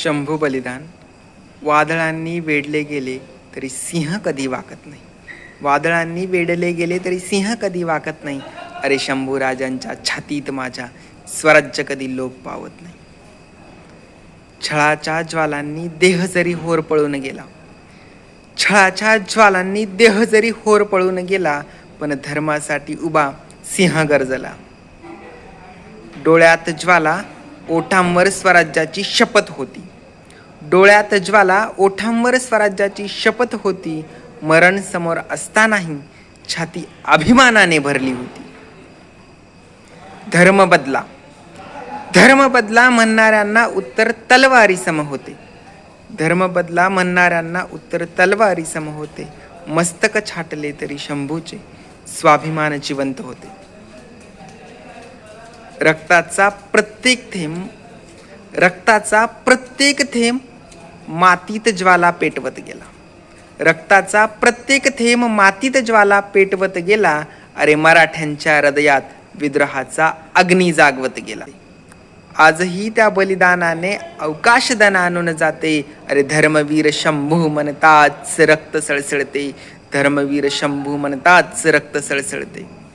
शंभू बलिदान. वादळांनी वेढले गेले तरी सिंह कधी वाकत नाही. वादळांनी वेढले गेले तरी सिंह कधी वाकत नाही. अरे शंभू राजांच्या छातीत माझ्या स्वराज्य कधी लोप पावत नाही. छळाच्या ज्वालांनी देह जरी होर पळून गेला, छळाच्या ज्वालांनी देह जरी होर पळून गेला, पण धर्मासाठी उभा सिंह गरजला. डोळ्यात ज्वाला, ओठांवर स्वराज्याची शपथ होती. डोळ्यात ज्वाला, ओठांवर स्वराज्याची शपथ होती. मरण समोर असतानाही छाती अभिमानाने भरली होती. धर्म बदला, धर्म बदला म्हणणाऱ्यांना उत्तर तलवारी सम होते. धर्म बदला म्हणणाऱ्यांना उत्तर तलवारी सम होते. मस्तक छाटले तरी शंभूचे स्वाभिमान जिवंत होते. रक्ताचा प्रत्येक थेंब मातीत ज्वाला पेटवत गेला. रक्ताचा प्रत्येक थेंब मातीत ज्वाला पेटवत गेला. अरे मराठ्यांच्या हृदयात विद्रोहाचा अग्नी जागवत गेला. आजही त्या बलिदानाने अवकाशदान आणून जाते. अरे धर्मवीर शंभू म्हणताच रक्त सळसळते. धर्मवीर शंभू म्हणताच रक्त सळसळते.